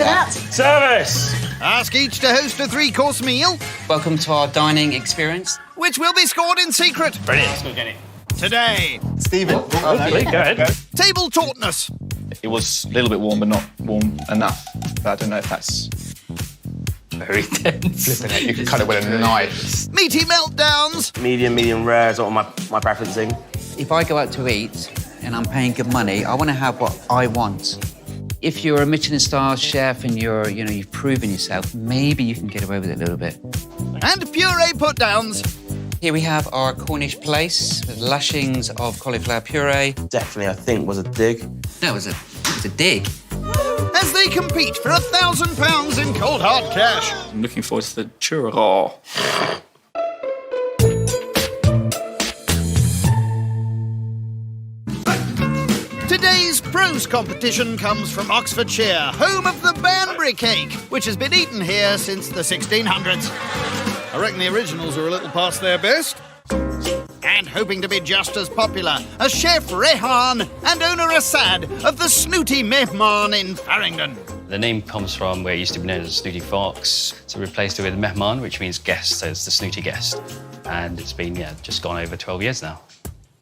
for that. Service! Ask each to host a 3-course meal, Welcome to our dining experience. which will be scored in secret. Brilliant, let's go get it. Today, Stephen. Lovely, go ahead. table tautness. It was a little bit warm, but not warm enough. But I don't know if that's... Very tense. Flipping it, you can cut it with a knife. Meaty meltdowns. Medium rare is sort of my preferencing. If I go out to eat and I'm paying good money, I want to have what I want. If you're a Michelin star chef and you've proven yourself, maybe you can get away with it a little bit. And puree put-downs. Here we have our Cornish place with lashings of cauliflower puree. Definitely, I think, was a dig. No, it was a dig. As they compete for £1,000 in cold hard cash. I'm looking forward to the churro. Today's prose competition comes from Oxfordshire, home of the Banbury cake, which has been eaten here since the 1600s. I reckon the originals are a little past their best. And hoping to be just as popular as Chef Rehan and owner Assad of the Snooty Mehmaan in Farringdon. The name comes from where it used to be known as the Snooty Fox, so we replaced it with Mehmaan, which means guest, so it's the Snooty guest. And it's been, just gone over 12 years now.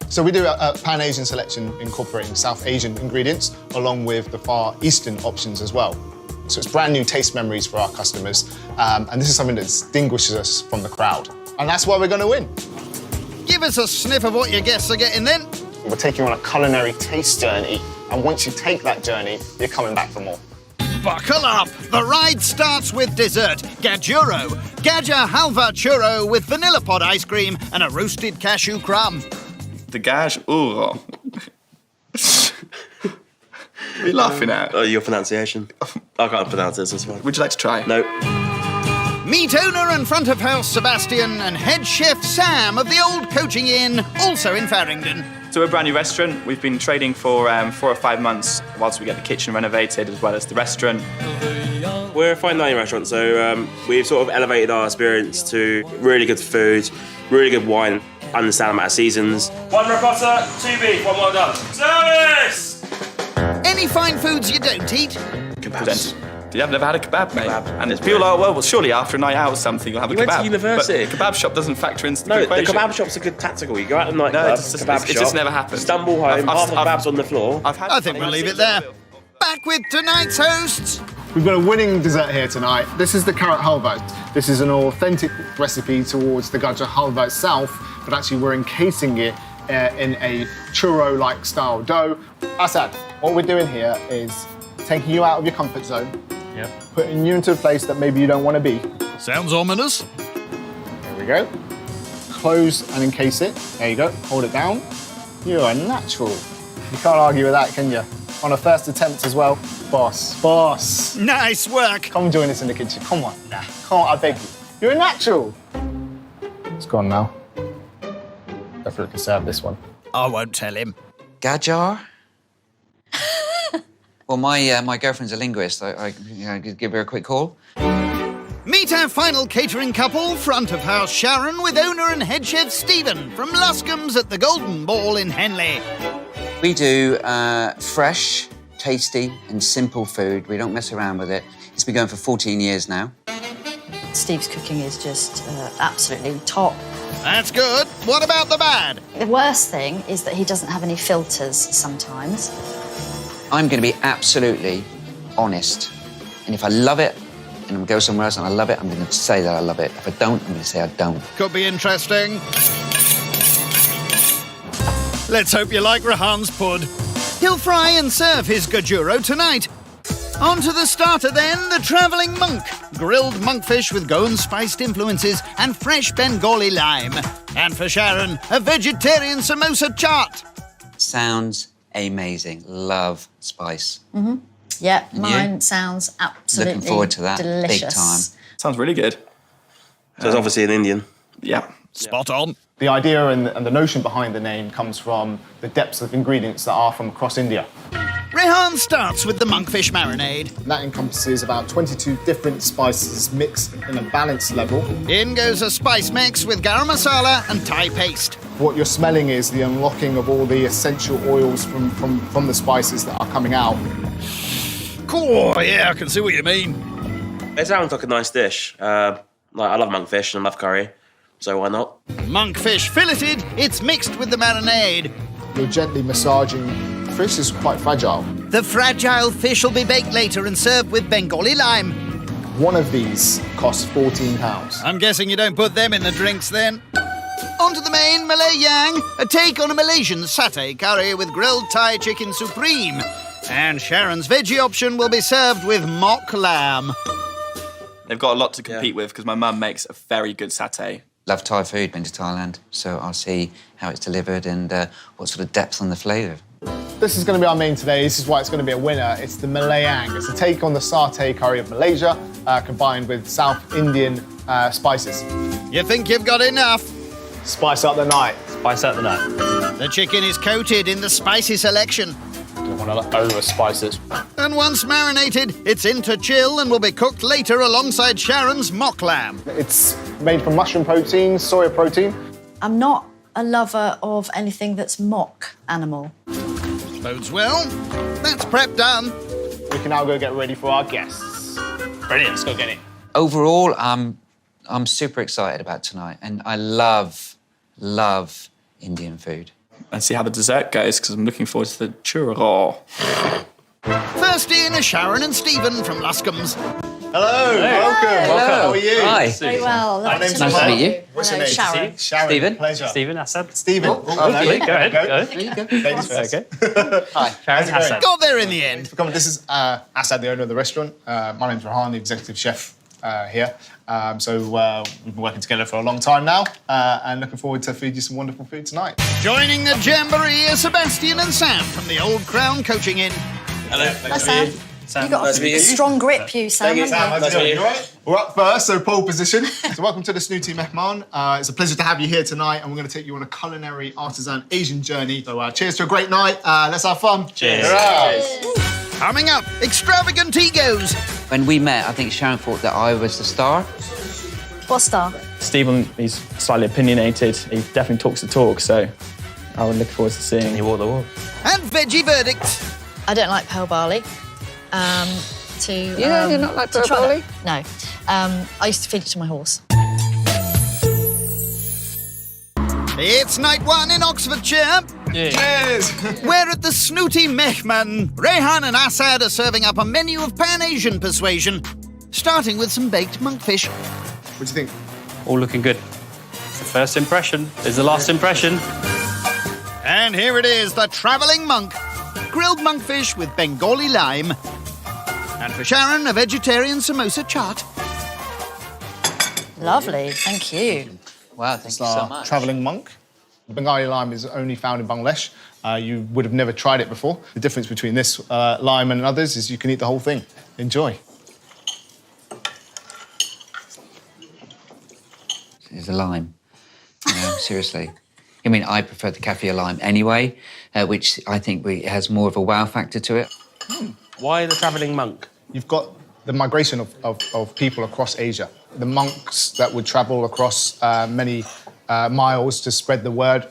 So we do a Pan-Asian selection incorporating South Asian ingredients along with the Far Eastern options as well. So it's brand new taste memories for our customers, and this is something that distinguishes us from the crowd. And that's why we're going to win. Give us a sniff of what your guests are getting then. We're taking you on a culinary taste journey, and once you take that journey, you're coming back for more. Buckle up! The ride starts with dessert, Gajuro. Gaja halva churro with vanilla pod ice cream and a roasted cashew crumb. The gage uro. What are you laughing at? Oh, your pronunciation. I can't pronounce this, that's fine. Would you like to try? No. Meet owner and front of house Sebastian and head chef Sam of the Old Coaching Inn, also in Farringdon. So we're a brand new restaurant. We've been trading for 4 or 5 months whilst we get the kitchen renovated as well as the restaurant. We're a fine dining restaurant, so we've sort of elevated our experience to really good food, really good wine, understand amount of seasons. 1 ricotta, 2 beef, 1 well done. Service! Any fine foods you don't eat? Kebabs. Yeah, I've never had a kebab, mate. Kebab. And it's people are like, well, surely after a night out or something, you'll have a You kebab. went to university. But the kebab shop doesn't factor into the No, the equation. kebab shop's a good tactical. You go out at night No, club, it's just- kebab it's shop, just never happened. Stumble home, half the kebabs on the floor. I think we'll leave it there. Back with tonight's hosts. We've got a winning dessert here tonight. This is the carrot halva. This is an authentic recipe towards the gaja halva itself, but actually we're encasing it in a churro-like style dough. Assad, what we're doing here is taking you out of your comfort zone, putting you into a place that maybe you don't want to be. Sounds ominous. There we go. Close and encase it. There you go. Hold it down. You're a natural. You can't argue with that, can you? On a first attempt as well. Boss. Nice work. Come join us in the kitchen. Come on. Come on, I beg you. You're a natural. It's gone now. Definitely serve this one. I won't tell him. Gajar? Well, my girlfriend's a linguist. I could give her a quick call. Meet our final catering couple, front of house Sharon with owner and head chef Stephen from Luscombes at the Golden Ball in Henley. We do fresh, tasty and simple food. We don't mess around with it. It's been going for 14 years now. Steve's cooking is just absolutely top. That's good. What about the bad? The worst thing is that he doesn't have any filters sometimes. I'm going to be absolutely honest. And if I love it, and I'm going to go somewhere else and I love it, I'm going to say that I love it. If I don't, I'm going to say I don't. Could be interesting. Let's hope you like Rehan's pud. He'll fry and serve his gajuro tonight. On to the starter then, the travelling monk. Grilled monkfish with Goan-spiced influences and fresh Bengali lime. And for Sharon, a vegetarian samosa chaat. Sounds amazing. Love spice. Mm-hmm. Yeah, And mine you? sounds absolutely Looking forward to that. delicious. Big time. Sounds really good. So it's obviously an Indian. Yeah. Spot on. The idea and the notion behind the name comes from the depths of ingredients that are from across India. Rehan starts with the monkfish marinade. That encompasses about 22 different spices mixed in a balanced level. In goes a spice mix with garam masala and Thai paste. What you're smelling is the unlocking of all the essential oils from the spices that are coming out. Oh, yeah, I can see what you mean. It sounds like a nice dish. I love monkfish and I love curry, so why not? Monkfish filleted, it's mixed with the marinade. You're gently massaging fish. Is quite fragile. The fragile fish will be baked later and served with Bengali lime. One of these costs £14. I'm guessing you don't put them in the drinks then. On to the main, Malay Yang, a take on a Malaysian satay curry with grilled Thai chicken supreme. And Sharon's veggie option will be served with mock lamb. They've got a lot to compete with because my mum makes a very good satay. Love Thai food, been to Thailand, so I'll see how it's delivered and what sort of depth on the flavour. This is going to be our main today. This is why it's going to be a winner. It's the Malay Yang. It's a take on the satay curry of Malaysia, combined with South Indian spices. You think you've got enough? Spice up the night. Spice out the night. The chicken is coated in the spicy selection. Don't want to over-spice it. And once marinated, it's in to chill and will be cooked later alongside Sharon's mock lamb. It's made from mushroom protein, soya protein. I'm not a lover of anything that's mock animal. Bodes well. That's prep done. We can now go get ready for our guests. Brilliant, let's go get it. Overall, I'm super excited about tonight, and I love Indian food. And see how the dessert goes because I'm looking forward to the churro. First in are Sharon and Stephen from Luscombes. Hello, welcome. How are you? Hi. Very well. My name's Nice to meet you. What's Hello, your name? Sharon. Sharon. Stephen. Pleasure. Stephen, Assad. Stephen. okay. Go ahead, go. There you go. Ladies first. Okay. Hi. Sharon, it going? Assad. Got there in the end. This is Assad, the owner of the restaurant. My name's Rehan, the executive chef here. We've been working together for a long time now and looking forward to feed you some wonderful food tonight. Joining the jamboree are Sebastian and Sam from the Old Crown Coaching Inn. Hello. Hi, Sam. Sam, You got nice to meet a you. strong grip, you, Sam. Thank you, haven't Sam. you? Nice to meet you. Right. We're up first, so pole position. So welcome to the Snooty Mehmaan. It's a pleasure to have you here tonight, and we're going to take you on a culinary artisan Asian journey. So cheers to a great night. Let's have fun. Cheers. Coming up, extravagant egos. When we met, I think Sharon thought that I was the star. What star? Stephen, he's slightly opinionated. He definitely talks the talk, so I would look forward to seeing. You walk the walk. And veggie verdicts. I don't like pearl barley. You're not like pearl barley? No. I used to feed it to my horse. It's night one in Oxfordshire. Cheers. We're at the Snooty Mehmaan. Rehan and Assad are serving up a menu of Pan-Asian persuasion, starting with some baked monkfish. What do you think? All looking good. It's the first impression. It's the last impression. And here it is, the travelling monk. Grilled monkfish with Bengali lime. And for Sharon, a vegetarian samosa chaat. Lovely, thank you. Wow, thank you so much. Travelling monk. The Bengali lime is only found in Bangladesh. You would have never tried it before. The difference between this lime and others is you can eat the whole thing. Enjoy. It's a lime. You know, seriously. I mean, I prefer the kaffir lime anyway, which I think has more of a wow factor to it. Why the travelling monk? You've got the migration of people across Asia. The monks that would travel across many miles to spread the word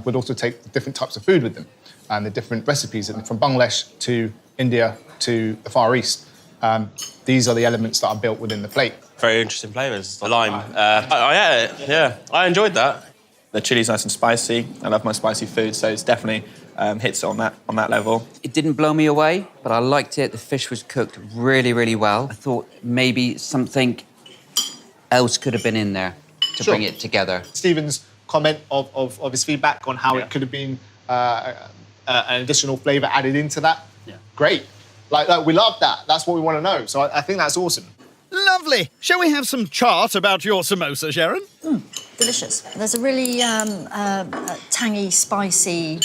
would also take different types of food with them and the different recipes from Bangladesh to India to the Far East. These are the elements that are built within the plate. Very interesting flavours. The lime. Yeah, I enjoyed that. The chili's nice and spicy. I love my spicy food, so it's definitely hits it on that level. It didn't blow me away, but I liked it. The fish was cooked really, really well. I thought maybe something else could have been in there to bring it together. Stephen's comment of his feedback on how it could have been an additional flavour added into that. Yeah. Great. Like we love that. That's what we want to know. So I think that's awesome. Lovely. Shall we have some chart about your samosa, Sharon? Delicious. There's a really tangy, spicy.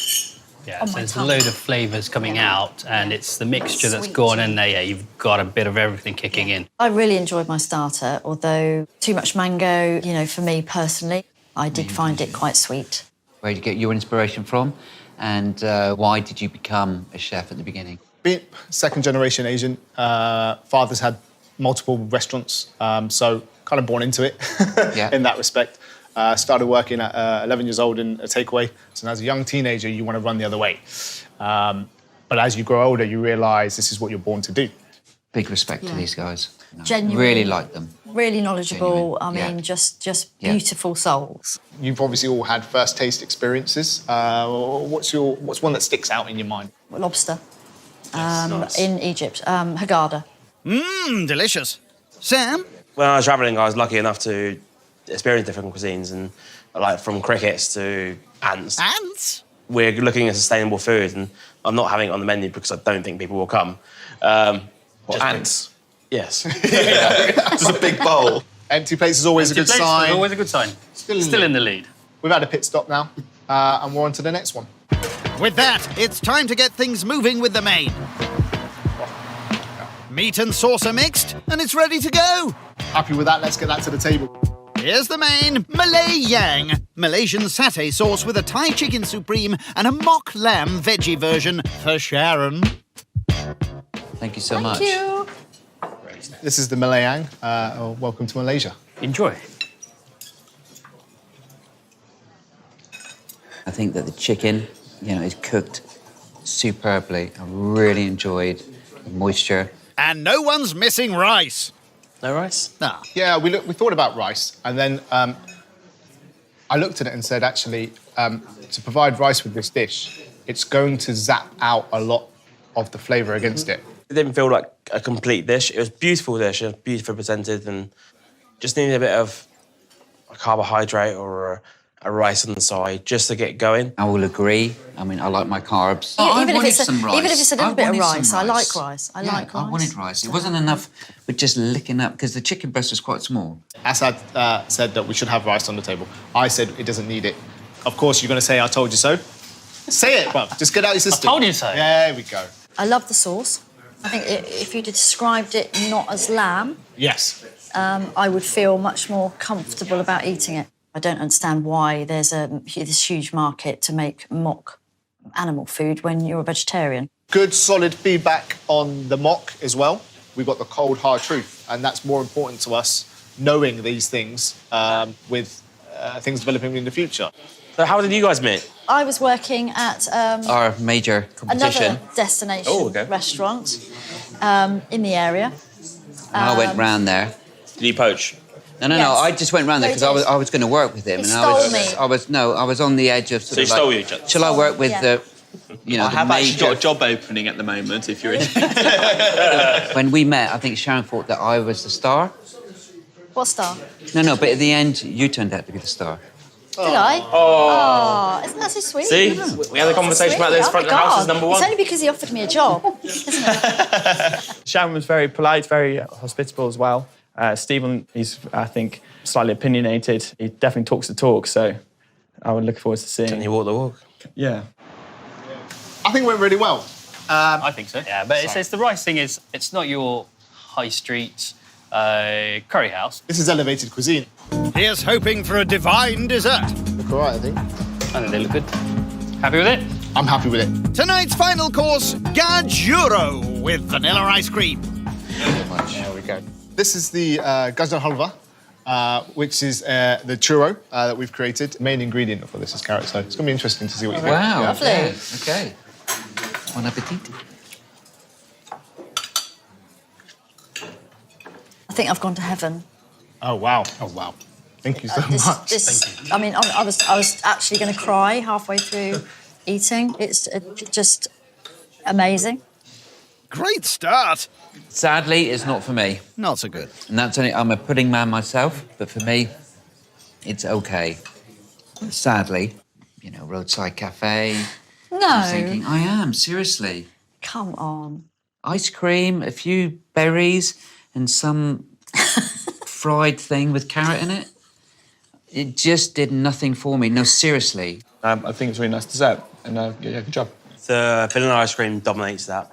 Yeah, on so my there's tongue. a load of flavours coming out, and it's the mixture that's Sweet. gone in there. Yeah, you've got a bit of everything kicking in. I really enjoyed my starter, although too much mango, for me personally, I did find it quite sweet. Where did you get your inspiration from? And why did you become a chef at the beginning? Being second-generation Asian, father's had multiple restaurants, so kind of born into it in that respect. Started working at 11 years old in a takeaway. So as a young teenager, you want to run the other way. But as you grow older, you realise this is what you're born to do. Big respect to these guys. No, Genuine. Really like them. Really knowledgeable. Genuine, I mean, yeah. just Yeah. beautiful souls. You've obviously all had first taste experiences. What's one that sticks out in your mind? Lobster in Egypt. Haggadah. Mmm, delicious. Sam? When I was travelling, I was lucky enough to experience different cuisines, and like from crickets to ants. Ants? We're looking at sustainable food, and I'm not having it on the menu because I don't think people will come. Ants? Yes. Just a big bowl. Empty plates is always a good sign. Always a good sign. Still in the lead. We've had a pit stop now, and we're on to the next one. With that, it's time to get things moving with the main. Meat and sauce are mixed, and it's ready to go. Happy with that? Let's get that to the table. Here's the main, Malay Yang. Malaysian satay sauce with a Thai chicken supreme and a mock lamb veggie version for Sharon. Thank you so much. Thank you. This is the Malay Yang. Welcome to Malaysia. Enjoy. I think that the chicken, is cooked superbly. I really enjoyed the moisture. And no one's missing rice. No rice? No. Yeah, we thought about rice, and then I looked at it and said, actually, to provide rice with this dish, it's going to zap out a lot of the flavour against it. It didn't feel like a complete dish. It was a beautiful dish, it was beautifully presented, and just needed a bit of a carbohydrate or a rice on the side just to get going. I will agree. I mean, I like my carbs. Even if it's a little bit of rice, I like rice. I like rice. I wanted rice. It wasn't enough with just licking up, because the chicken breast was quite small. Assad said that we should have rice on the table. I said it doesn't need it. Of course, you're going to say, I told you so. Say it, bruv. Just get out your system. I told you so. There we go. I love the sauce. I think if you described it not as lamb, Yes. I would feel much more comfortable about eating it. I don't understand why there's this huge market to make mock animal food when you're a vegetarian. Good, solid feedback on the mock as well. We've got the cold, hard truth, and that's more important to us, knowing these things with things developing in the future. So how did you guys meet? I was working at Our major competition. another destination restaurant in the area. I went round there. Did you poach? No, Yes. I just went round there because I was going to work with him. He and stole me. I was on the edge of So he stole you? Shall I work with Yeah. the, I the have actually major... got a job opening at the moment, if you're in. When we met, I think Sharon thought that I was the star. What star? No, but at the end, you turned out to be the star. Did I? Oh, isn't that so sweet? See? We had a conversation about this front of the house is number one. It's only because he offered me a job, isn't it? Sharon was very polite, very hospitable as well. Stephen, he's, I think, slightly opinionated. He definitely talks the talk, so I would look forward to seeing. Can you walk the walk? Yeah. I think it went really well. I think so. Yeah, but it's the rice thing is, it's not your high street curry house. This is elevated cuisine. Here's hoping for a divine dessert. Look all right, I think. I think they look good. Happy with it? I'm happy with it. Tonight's final course, Gajuro with vanilla ice cream. There we go. This is the gajar halwa, which is the churro that we've created. The main ingredient for this is carrot, so it's going to be interesting to see what you think. Wow. Lovely. Yeah, okay. Bon appetit. I think I've gone to heaven. Oh, wow. Oh, wow. Thank you so much. I mean, I was actually going to cry halfway through eating. It's just amazing. Great start. Sadly, it's not for me. Not so good. And that's only, I'm a pudding man myself, but for me, it's okay. Sadly, roadside cafe. No. I'm thinking, I am, seriously. Come on. Ice cream, a few berries, and some fried thing with carrot in it. It just did nothing for me. No, seriously. I think it's a really nice dessert, and yeah, good job. The vanilla ice cream dominates that.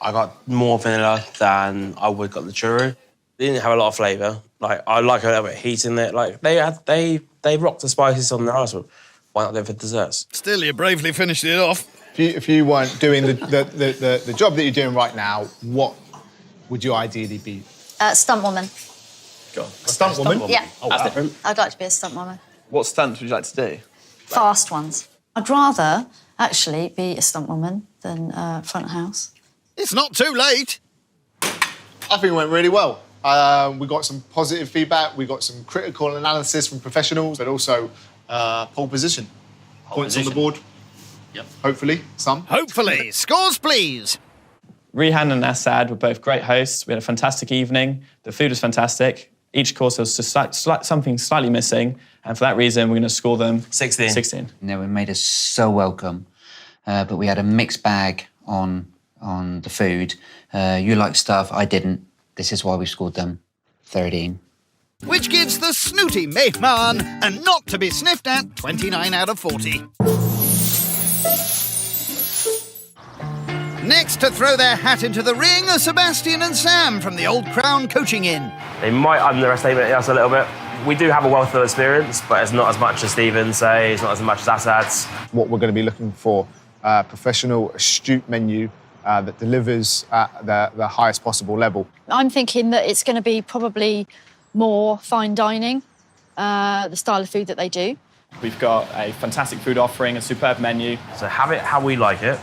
I got more vanilla than I would got the churro. It didn't have a lot of flavour. Like, I like a little bit of heat in it. Like, they rocked the spices on their ice cream. Why not go for desserts? Still, you bravely finished it off. If you weren't doing the job that you're doing right now, what would you ideally be? Stunt woman. A stunt woman? Yeah. Oh, wow. I'd like to be a stunt woman. What stunts would you like to do? Fast ones. I'd rather actually be a stunt woman than front of house. It's not too late. I think it went really well. We got some positive feedback, we got some critical analysis from professionals, but also pole position. Points on the board. Yep. Hopefully, some. Hopefully. Scores, please. Rehan and Assad were both great hosts. We had a fantastic evening. The food was fantastic. Each course was just something slightly missing, and for that reason, we're going to score them 16. 16. They made us so welcome, but we had a mixed bag on the food. You liked stuff, I didn't. This is why we scored them 13. Which gives the snooty Mehmaan a not to be sniffed at 29 out of 40. Next to throw their hat into the ring are Sebastian and Sam from the Old Crown Coaching Inn. They might underestimate us a little bit. We do have a wealth of experience, but it's not as much as Stephen say, it's not as much as Assad's. What we're going to be looking for, professional, astute menu that delivers at the highest possible level. I'm thinking that it's going to be probably more fine dining, the style of food that they do. We've got a fantastic food offering, a superb menu. So have it how we like it,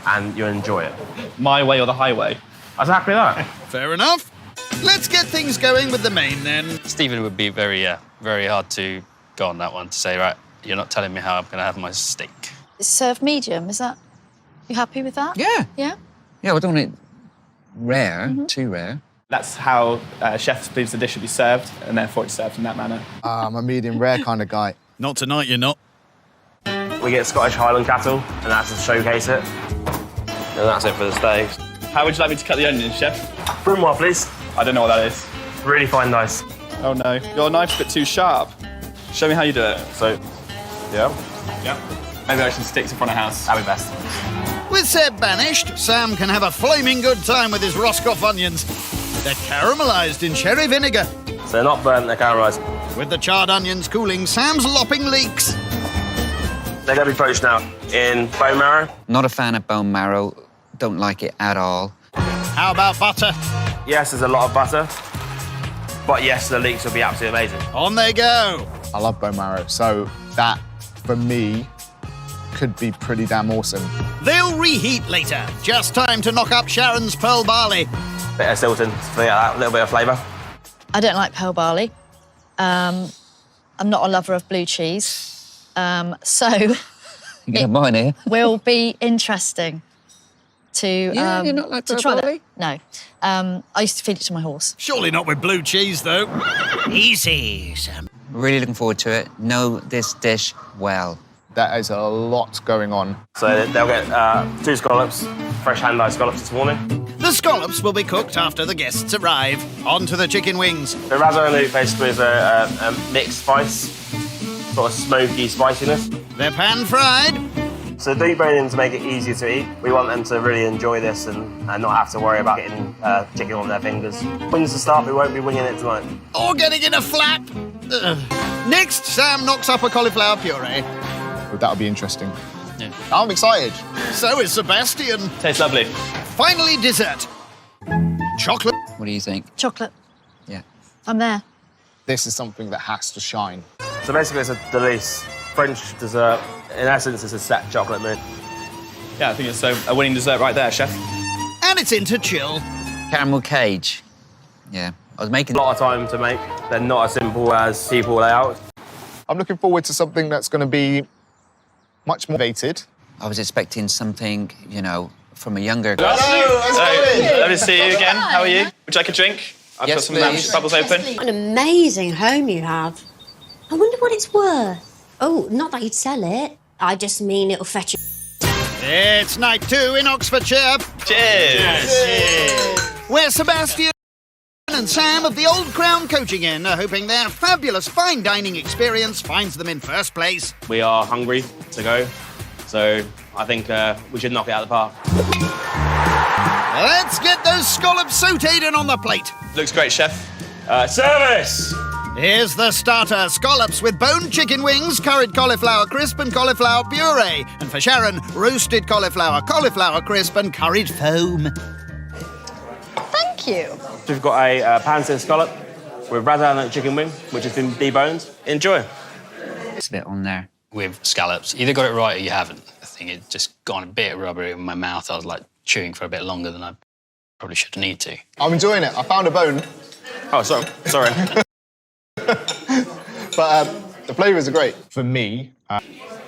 and you'll enjoy it. My way or the highway. Exactly that. Fair enough. Let's get things going with the main then. Stephen would be very hard to go on that one, to say, right, you're not telling me how I'm going to have my steak. It's served medium, is that... You happy with that? Yeah. Yeah? Yeah, we don't want it rare, too rare. That's how chef believes the dish should be served, and therefore it's served in that manner. I'm a medium rare kind of guy. Not tonight, you're not. We get Scottish Highland cattle, and that's to showcase it. And that's it for the steaks. How would you like me to cut the onions, chef? Brunoise, please. I don't know what that is. Really fine dice. Oh no, your knife's a bit too sharp. Show me how you do it. So, yeah. Maybe I should stick to front of house. That'd be best. With Seb banished, Sam can have a flaming good time with his Roscoff onions. They're caramelised in cherry vinegar. So they're not burnt, they're caramelised. With the charred onions cooling, Sam's lopping leeks. They're going to be poached now in bone marrow. Not a fan of bone marrow. Don't like it at all. How about butter? Yes, there's a lot of butter. But yes, the leeks will be absolutely amazing. On they go. I love bone marrow, so that, for me, could be pretty damn awesome. They'll reheat later. Just time to knock up Sharon's pearl barley. Bit of Stilton for that little bit of flavour. I don't like pearl barley. I'm not a lover of blue cheese. So You can have mine here. will be interesting to Yeah, you're not like to pearl try barley? that. No. I used to feed it to my horse. Surely not with blue cheese, though. Easy, Sam. Really looking forward to it. Know this dish well. There is a lot going on. So they'll get 2 scallops, fresh hand-dyed scallops this morning. The scallops will be cooked after the guests arrive. On to the chicken wings. The razzanout basically is a mixed spice, sort of smoky spiciness. They're pan-fried. So deboning to make it easier to eat. We want them to really enjoy this and not have to worry about getting chicken on their fingers. Wings to start, we won't be winging it tonight. Or getting in a flap. Ugh. Next, Sam knocks up a cauliflower puree. But that'll be interesting. Yeah. I'm excited. So is Sebastian. Tastes lovely. Finally, dessert. Chocolate. What do you think? Chocolate. Yeah. I'm there. This is something that has to shine. So basically it's a delice. French dessert. In essence, it's a set chocolate mousse. Yeah, I think it's a winning dessert right there, chef. And it's into chill. Caramel cage. Yeah. I was making A lot of time to make. They're not as simple as people lay out. I'm looking forward to something that's going to be much more innovative. I was expecting something, from a younger... Let me see you again. How are you? Would you like a drink? I've Yes, got some please. bubbles open. What an amazing home you have. I wonder what it's worth. Oh, not that you'd sell it. I just mean it'll fetch you. It's night 2 in Oxfordshire. Cheers. Where Sebastian and Sam of the Old Crown Coaching Inn are hoping their fabulous fine dining experience finds them in first place. We are hungry to go, so I think we should knock it out of the park. Let's get those scallops sautéed and on the plate. Looks great, chef. Service! Here's the starter, scallops with boned chicken wings, curried cauliflower crisp and cauliflower puree. And for Sharon, roasted cauliflower, cauliflower crisp and curried foam. Thank you. We've got a pan-seared scallop with razzanout chicken wing, which has been deboned. Enjoy. It's a bit on there. With scallops. Either got it right or you haven't. think it just got a bit rubbery in my mouth. I was like chewing for a bit longer than I probably should have needed to. I'm enjoying it. I found a bone. Oh, sorry. But the flavours are great. For me, I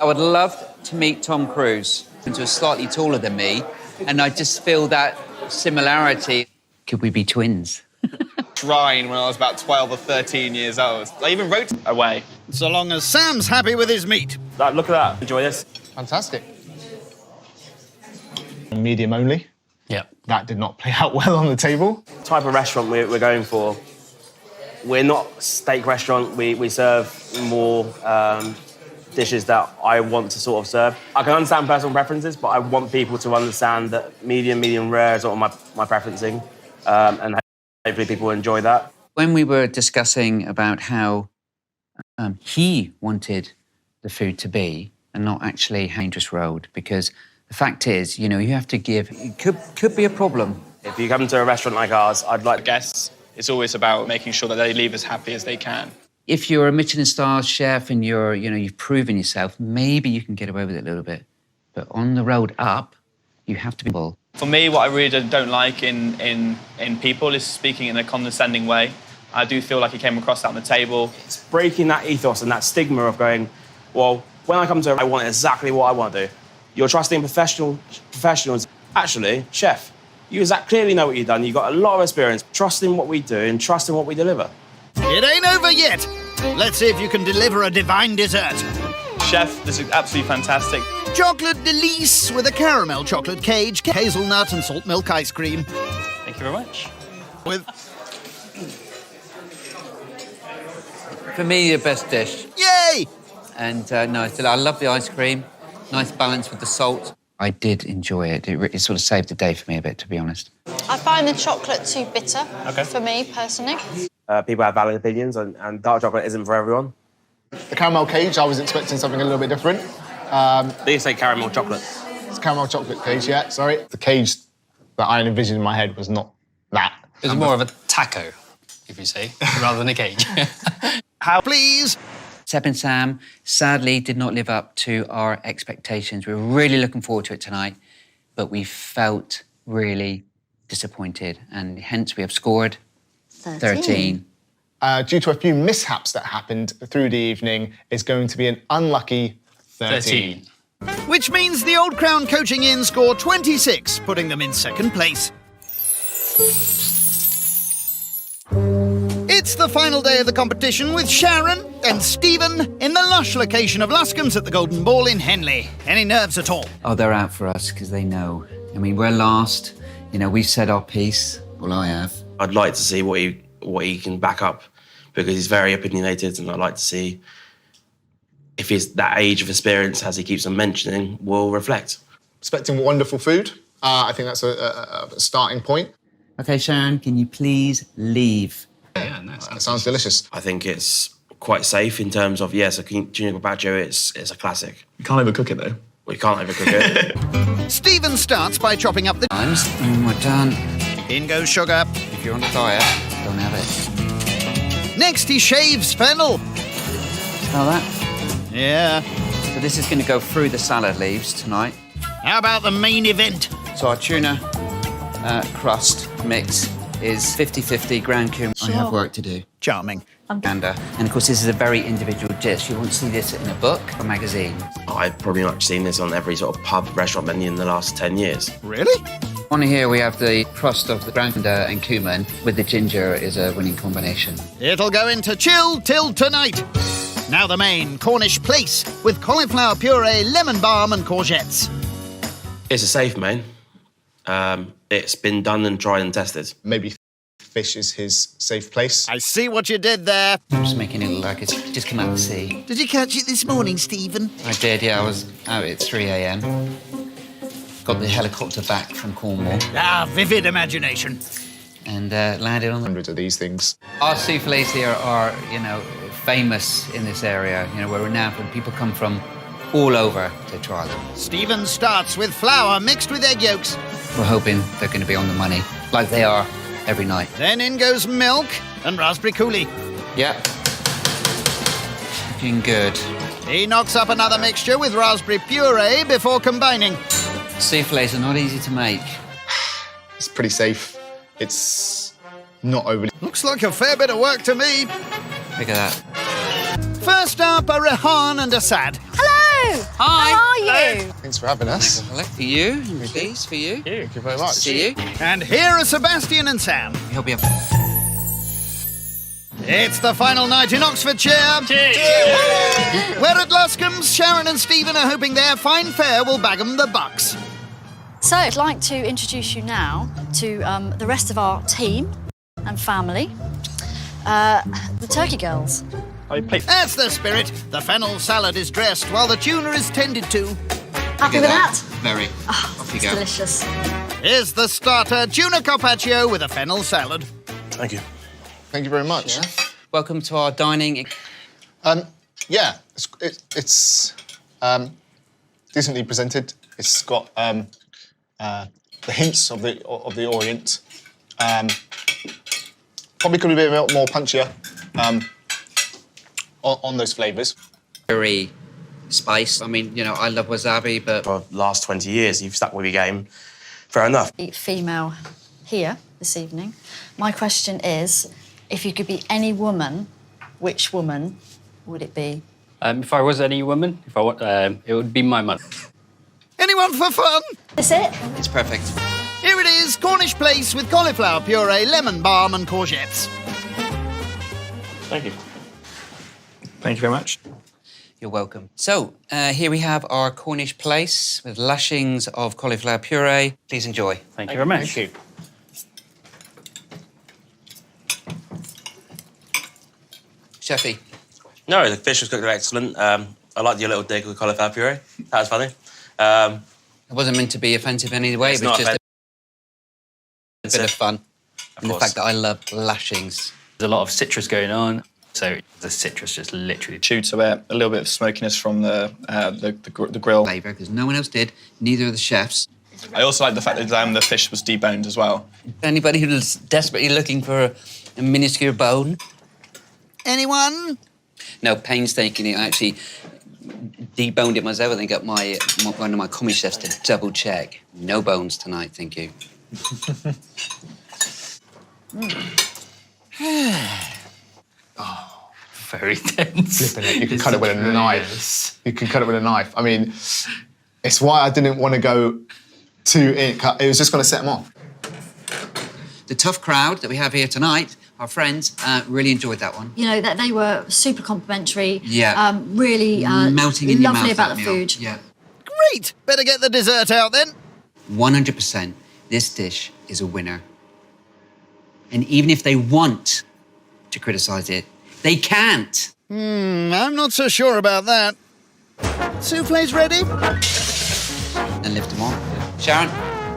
would love to meet Tom Cruise, who is slightly taller than me, and I just feel that similarity. Could we be twins? Dine when I was about 12 or 13 years old. I even wrote Away. So long as Sam's happy with his meat. Look at that. Enjoy this. fantastic. Medium only. Yeah. That did not play out well on the table. The type of restaurant we're going for, we're not a steak restaurant. We serve more dishes that I want to sort of serve. I can understand personal preferences, but I want people to understand that medium rare is sort of my preferencing, and hopefully people enjoy that. When we were discussing about how he wanted the food to be and not actually a dangerous road, because the fact is, you know, you have to give, it could be a problem. If you come to a restaurant like ours, I'd like Guests, it's always about making sure that they leave as happy as they can. If you're a Michelin star chef and you've proven yourself, maybe you can get away with it a little bit. But on the road up, you have to be bold. For me, what I really don't like in people is speaking in a condescending way. I do feel like he came across that on the table. It's breaking that ethos and that stigma of going, well, when I come to, I want exactly what I want to do. You're trusting professionals. Actually, chef, you clearly know what you've done. You've got a lot of experience. Trust in what we do and trust in what we deliver. It ain't over yet. Let's see if you can deliver a divine dessert. Chef, this is absolutely fantastic. Chocolate delice with a caramel chocolate cage, hazelnut and salt milk ice cream. Thank you very much. With, For me, the best dish. yay! And no, I love the ice cream. Nice balance with the salt. I did enjoy it. It sort of saved the day for me a bit, to be honest. I find the chocolate too bitter Okay. for me, personally. People have valid opinions, and dark chocolate isn't for everyone. The caramel cage, I was expecting something a little bit different. They say caramel chocolate. It's caramel chocolate cage, yeah, sorry. The cage that I envisioned in my head was not that. It was more of a taco, if you say, rather than a cage. How please? Seb and Sam sadly did not live up to our expectations. We were really looking forward to it tonight, but we felt really disappointed, and hence we have scored 13. Due to a few mishaps that happened through the evening, it's going to be an unlucky 13. Which means the Old Crown Coaching Inn score 26, putting them in second place. It's the final day of the competition with Sharon and Stephen in the lush location of Luscombes at the Golden Ball in Henley. Any nerves at all? Oh, they're out for us because they know. I mean, we're last. You know, we've said our piece. Well, I have. I'd like to see what he can back up, because he's very opinionated, and I'd like to see if that age of experience, as he keeps on mentioning, will reflect. Expecting wonderful food. I think that's a starting point. Okay, Sharon, can you please leave? Yeah, no, That sounds delicious. I think it's quite safe in terms of, yes, a junior carpaccio, it's a classic. You can't overcook it, though. We can't overcook it. Stephen starts by chopping up the... Times. We're done. In goes sugar. If you're on a diet, don't have it. Next, he shaves fennel. Smell that? Yeah. So this is going to go through the salad leaves tonight. How about the main event? So our tuna crust mix is 50-50 ground cumin. I have work to do. Charming. And of course, this is a very individual dish. You won't see this in a book or magazine. I've probably not seen this on every sort of pub, restaurant menu in the last 10 years. Really? On here, we have the crust of the ground and cumin with the ginger is a winning combination. It'll go into chill till tonight. Now the main, Cornish place, with cauliflower puree, lemon balm and courgettes. It's a safe main. It's been done and tried and tested. Maybe fish is his safe place. I see what you did there. I'm just making it look like it's just come out of the sea. Did you catch it this morning, Stephen? I did, yeah. I was out at 3 a.m. Got the helicopter back from Cornwall Ah, vivid imagination. and landed on the... Hundreds of these things. Our souffles here are, famous in this area. We're renowned when people come from all over to try them. Stephen starts with flour mixed with egg yolks. We're hoping they're going to be on the money, like they are every night. Then in goes milk and raspberry coulis. Yeah. Looking good. He knocks up another mixture with raspberry puree before combining. Souffles are not easy to make. It's pretty safe. It's not overly... Looks like a fair bit of work to me. Look at that. First up are Rehan and Assad. Hello! Hi. How are you? Thanks for having us. For you, please, for you. Thank you very much. See you. And here are Sebastian and Sam. He'll be up. It's the final night in Oxfordshire. Cheers! We're at Luscombes. Sharon and Stephen are hoping their fine fare will bag them the bucks. So I'd like to introduce you now to the rest of our team and family. The Turkey Girls. That's the spirit. The fennel salad is dressed while the tuna is tended to. Happy with that? Very. Oh, Off you it's go. delicious. Here's the starter, tuna carpaccio with a fennel salad. Thank you. Thank you very much. Welcome to our dining. Yeah, it's decently presented. It's got the hints of the Orient. Probably could be a bit more punchier on those flavours. Very spice. I mean, you know, I love wasabi, but For the last 20 years, you've stuck with your game. Fair enough. Female here this evening. My question is, if you could be any woman, which woman would it be? If I was any woman, it would be my mother. Anyone for fun? Is it? it's perfect. Here it is, Cornish place with cauliflower puree, lemon balm and courgettes. Thank you. Thank you very much. You're welcome. So, here we have our Cornish place with lashings of cauliflower puree. Please enjoy. Thank you very much. Thank you. Chefy. No, the fish was cooked excellent. I liked your little dig with cauliflower puree. That was funny. It wasn't meant to be offensive in any way. It's It was not just a offensive. bit of fun. And the course. fact that I love lashings. There's a lot of citrus going on, so the citrus just literally... Chewed to it, a little bit of smokiness from the grill. Flavour, because no one else did, neither of the chefs. I also like the fact that the fish was deboned as well. Anybody who's desperately looking for a minuscule bone? Anyone? No, painstakingly, I actually deboned it myself and then got one of my commie chefs to double check. No bones tonight, thank you. Very tense. Flipping it. You can cut it with a knife. You can cut it with a knife. I mean, it's why I didn't want to go too in. It was just going to set them off. The tough crowd that we have here tonight, our friends, really enjoyed that one. You know, that they were super complimentary. Yeah. Really Melting in your lovely mouth, about that the meal. food. Yeah. Great. Better get the dessert out then. 100%, this dish is a winner. And even if they want to criticise it, they can't. I'm not so sure about that. Souffle's ready? And lift them on. Sharon,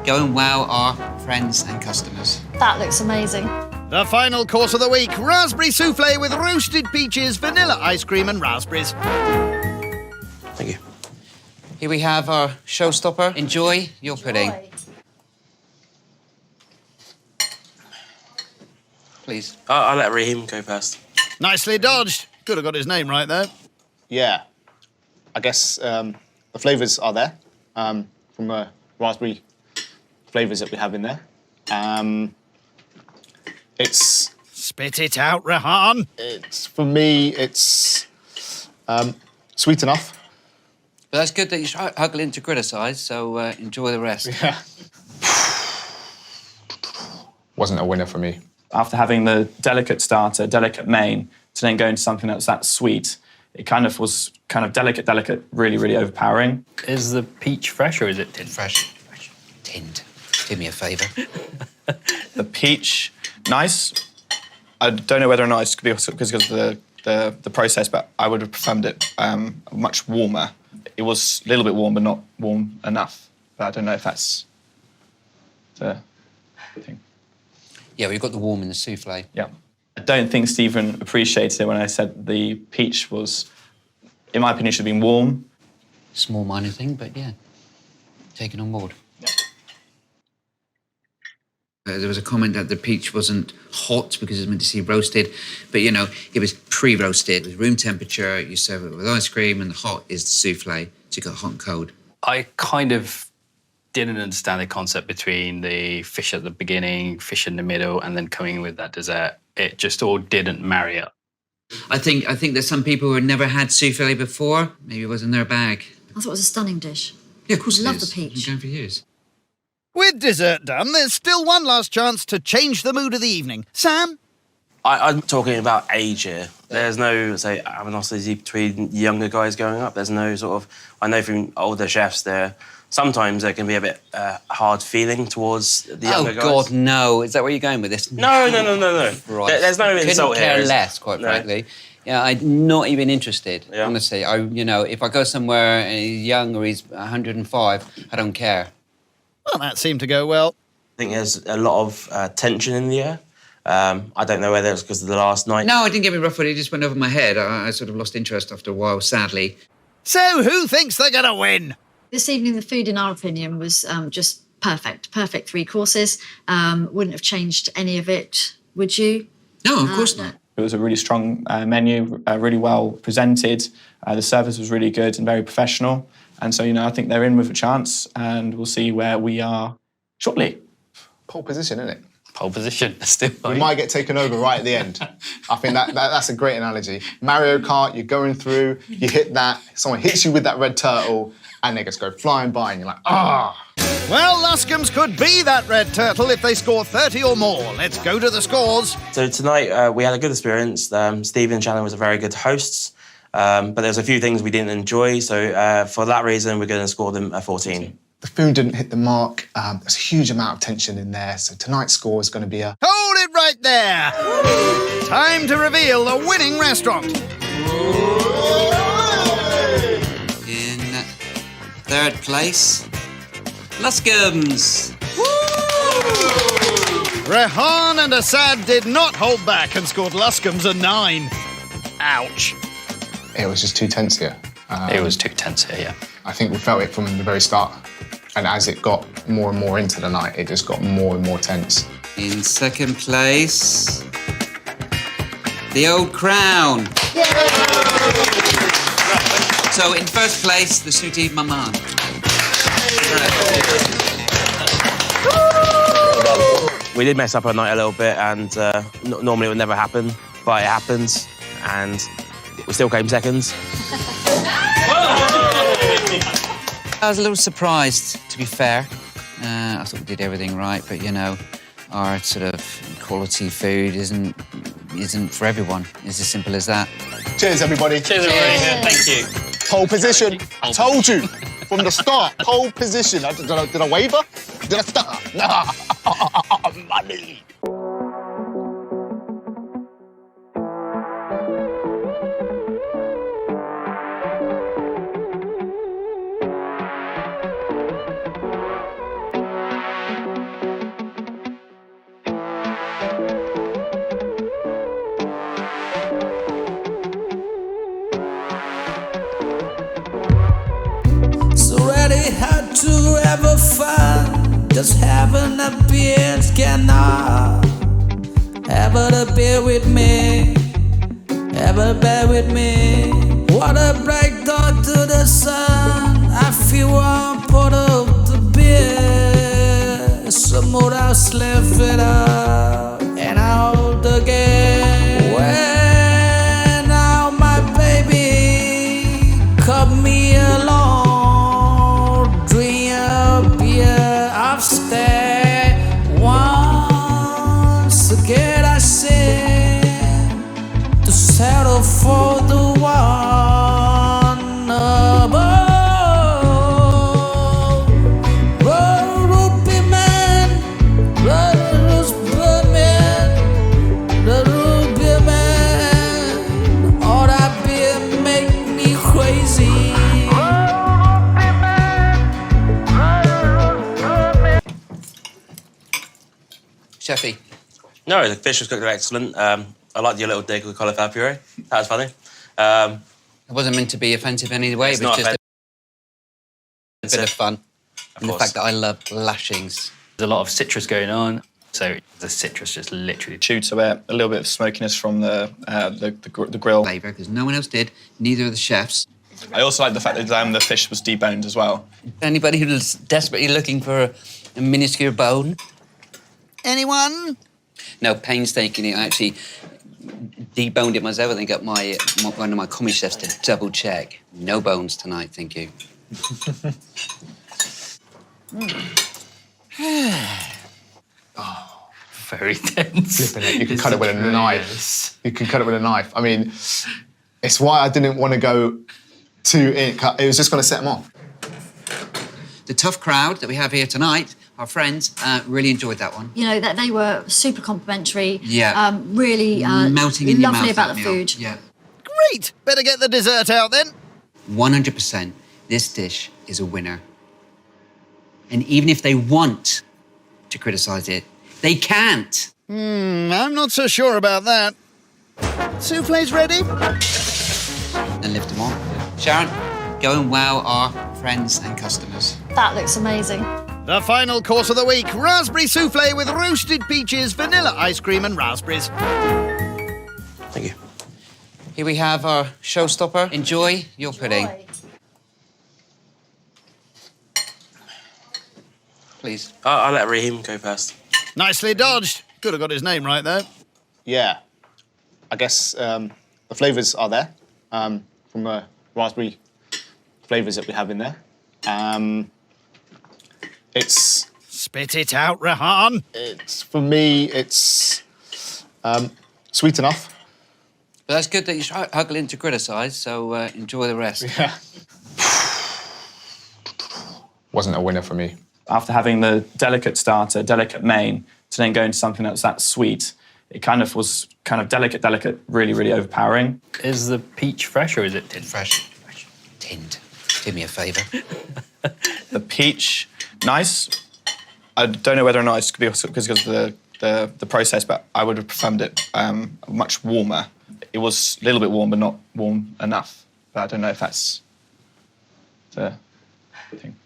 go and wow our friends and customers. That looks amazing. The final course of the week, raspberry souffle with roasted peaches, vanilla ice cream and raspberries. Thank you. Here we have our showstopper. Enjoy your pudding. Please. I'll let Raheem go first. Nicely dodged. Could have got his name right there. Yeah. I guess the flavours are there from the raspberry flavours that we have in there. It's... Spit it out, Rehan. For me, it's sweet enough. But that's good that you're huggling to criticise, so enjoy the rest. Yeah. Wasn't a winner for me. After having the delicate starter, delicate main, to then go into something that's that sweet, it kind of was delicate, really, really overpowering. Is the peach fresh or is it tinned? Fresh. Tinned. Do me a favour. The peach, nice. I don't know whether or not it's because of the process, but I would have preferred it much warmer. It was a little bit warm, but not warm enough. But I don't know if that's the thing. Yeah, we've got the warm in the souffle. Yeah. I don't think Stephen appreciated it when I said the peach was, in my opinion, should have been warm. Small minor thing, but yeah, taken on board. There was a comment that the peach wasn't hot because it was meant to be roasted, but you know, it was pre-roasted. It was room temperature, you serve it with ice cream, and the hot is the souffle, so you got hot and cold. I kind of didn't understand the concept between the fish at the beginning, fish in the middle, and then coming with that dessert. It just all didn't marry up. I think there's some people who had never had souffle before. Maybe it wasn't their bag. I thought it was a stunning dish. Yeah, of course it Love is. the peach. It's been going for years. With dessert done, there's still one last chance to change the mood of the evening. Sam? I'm talking about age here. There's no, say, animosity between younger guys going up. There's no sort of... I know from older chefs sometimes there can be a bit hard feeling towards the younger guys. Oh, God, no. Is that where you're going with this? No. Right. There's no insult here. Couldn't care less, quite frankly. Yeah, I'm not even interested, honestly. If I go somewhere and he's young or he's 105, I don't care. Well, that seemed to go well. I think there's a lot of tension in the air. I don't know whether it's because of the last night. No, it didn't get me rough, but it just went over my head. I sort of lost interest after a while, sadly. So, who thinks they're going to win? This evening, the food, in our opinion, was just perfect. Perfect 3 courses. Wouldn't have changed any of it, would you? No, of course not. It was a really strong menu, really well presented. The service was really good and very professional. And so, I think they're in with a chance, and we'll see where we are shortly. Pole position, isn't it? Pole position, still. We might get taken over right at the end. I think that's a great analogy. Mario Kart, you're going through, you hit that, someone hits you with that red turtle, and they just go flying by, and you're like, ah! Well, Luscombes could be that red turtle if they score 30 or more. Let's go to the scores. So tonight we had a good experience. Steve and Shannon was a very good hosts, but there's a few things we didn't enjoy. So for that reason, we're going to score them a 14. The food didn't hit the mark. There's a huge amount of tension in there. So tonight's score is going to be a... Hold it right there. Time to reveal the winning restaurant. In third place, Luscombes. Rehan and Assad did not hold back and scored Luscombes a 9. Ouch. It was just too tense here. It was too tense here, yeah. I think we felt it from the very start. And as it got more and more into the night, it just got more and more tense. In second place, the Old Crown. Yay! So in first place, the Snooty Mehmaan. We did mess up our night a little bit, and normally it would never happen, but it happens, and we still came seconds. I was a little surprised, to be fair. I thought we did everything right, but our sort of quality food isn't for everyone. It's as simple as that. Cheers, everybody. Cheers, everybody. Yeah, thank you. Pole position. I told you from the start. Pole position. Did I waver? Did I start? Nah. Money. Hard to ever find, just having a beer cannot. Have a beer with me, have a beer with me. What a bright dawn to the sun. I feel one pot of the beer. Some more I'll slip it up and out again. When now my baby cut me along. Once again I sin to settle for the one above. Ruby man, Ruby man, all that beer make me crazy. Chefy. No, the fish was cooked excellent. I liked your little dig with cauliflower puree. That was funny. It wasn't meant to be offensive in any way. It was just a bit of fun. And the fact that I love lashings. There's a lot of citrus going on. So the citrus just literally chewed to it. A little bit of smokiness from the grill. Flavour, because no one else did, neither of the chefs. I also like the fact that the fish was deboned as well. Anybody who's desperately looking for a minuscule bone? Anyone? No, painstakingly, I actually deboned it myself. I think got one of my commis chefs to double check. No bones tonight, thank you. very tense. Flipping it. You can cut it with a knife. You can cut it with a knife. I mean, it's why I didn't want to go too in. It was just going to set them off. The tough crowd that we have here tonight, our friends, really enjoyed that one. You know, that they were super complimentary. Yeah. Really melting in your lovely mouth, about that the meal. food. Yeah. Great! Better get the dessert out then. 100%, this dish is a winner. And even if they want to criticise it, they can't. I'm not so sure about that. Souffle's ready? And lift them on. Sharon, go and wow our friends and customers. That looks amazing. The final course of the week, raspberry souffle with roasted peaches, vanilla ice cream and raspberries. Thank you. Here we have our showstopper. Enjoy your pudding. Please. I'll let Raheem go first. Nicely dodged. Could have got his name right, though. Yeah. I guess the flavours are there from the raspberry flavours that we have in there. It's... Spit it out, Rehan. For me, it's sweet enough. But that's good that you huggle in to criticise, so enjoy the rest. Yeah. Wasn't a winner for me. After having the delicate starter, delicate main, to then go into something that's that sweet, it kind of was delicate, really, really overpowering. Is the peach fresh or is it tinned? Fresh. Tinned. Do me a favour. The peach, nice. I don't know whether or not it's because of the process, but I would have preferred it much warmer. It was a little bit warm, but not warm enough. But I don't know if that's the thing.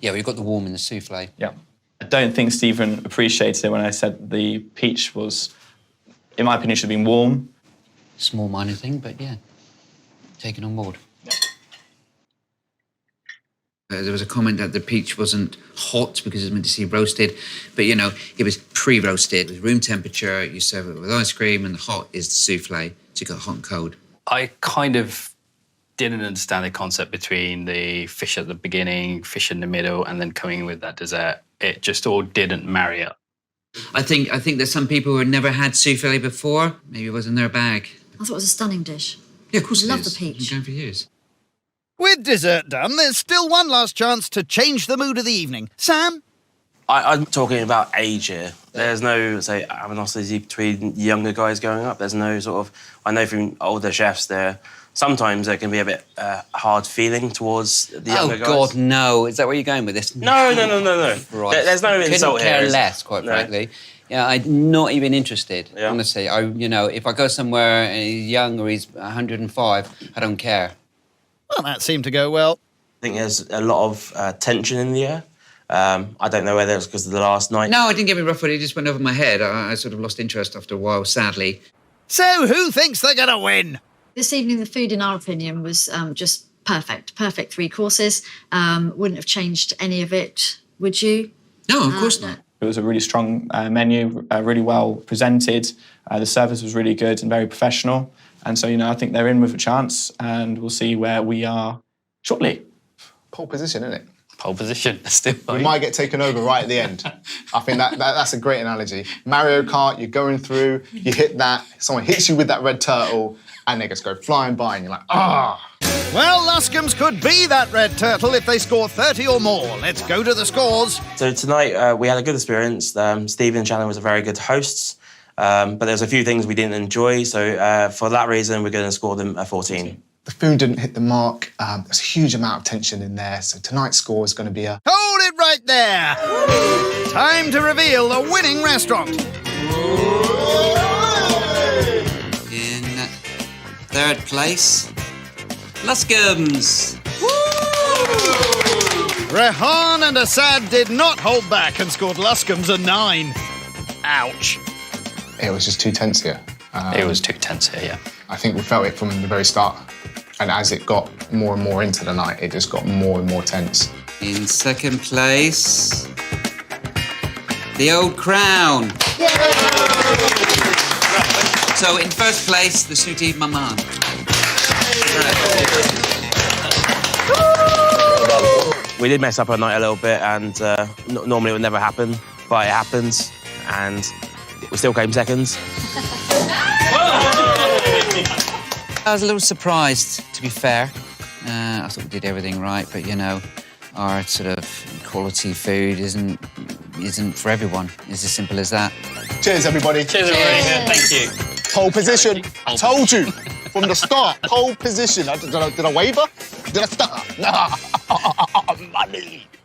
Yeah, we've got the warm in the souffle. Yeah. I don't think Stephen appreciated it when I said the peach was, in my opinion, should have been warm. Small minor thing, but yeah, taken on board. Yeah. There was a comment that the peach wasn't hot because it's meant to be roasted, but you know, it was pre-roasted. It was room temperature, you serve it with ice cream, and the hot is the souffle, so you got hot and cold. I kind of didn't understand the concept between the fish at the beginning, fish in the middle, and then coming with that dessert. It just all didn't marry up. I think there's some people who had never had souffle before. Maybe it was in their bag. I thought it was a stunning dish. Yeah, of course I it love is. the peach. It's been going for years. With dessert done, there's still one last chance to change the mood of the evening. Sam? I'm talking about age here. There's no, say, animosity between younger guys going up. There's no sort of... I know from older chefs sometimes there can be a bit hard feeling towards the younger guys. Oh, God, no. Is that where you're going with this? No. Right. There's no insult here. Couldn't care less, quite frankly. Yeah, I'm not even interested, honestly. If I go somewhere and he's young or he's 105, I don't care. Well, that seemed to go well. I think there's a lot of tension in the air. I don't know whether it's because of the last night. No, I didn't get me rough with it. It just went over my head. I sort of lost interest after a while, sadly. So, who thinks they're going to win? This evening, the food, in our opinion, was just perfect. Perfect 3 courses. Wouldn't have changed any of it, would you? No, of course not. It was a really strong menu, really well presented. The service was really good and very professional. And so, I think they're in with a chance, and we'll see where we are shortly. Pole position, isn't it? Pole position, still. We might get taken over right at the end. I think that's a great analogy. Mario Kart, you're going through, you hit that, someone hits you with that red turtle, and they just go flying by, and you're like, ah! Well, Luscombes could be that red turtle if they score 30 or more. Let's go to the scores. So tonight we had a good experience. Stephen and Shannon was a very good hosts, but there's a few things we didn't enjoy. So for that reason, we're going to score them a 14. The food didn't hit the mark. There's a huge amount of tension in there. So tonight's score is going to be a... Hold it right there. Time to reveal the winning restaurant. In third place, Luscombes. Rehan and Assad did not hold back and scored Luscombes a 9. Ouch. It was just too tense here. It was too tense here, yeah. I think we felt it from the very start. And as it got more and more into the night, it just got more and more tense. In second place, the Old Crown. So in first place, the Snooty Mehmaan. We did mess up our night a little bit, and normally it would never happen, but it happens, and we still came seconds. I was a little surprised, to be fair. I thought we did everything right, but you know, our sort of quality food isn't for everyone. It's as simple as that. Cheers, everybody. Cheers, everybody. Yeah, thank you. Pole position. I told you from the start. Pole position. Did I waver? Did I start? Nah. Money.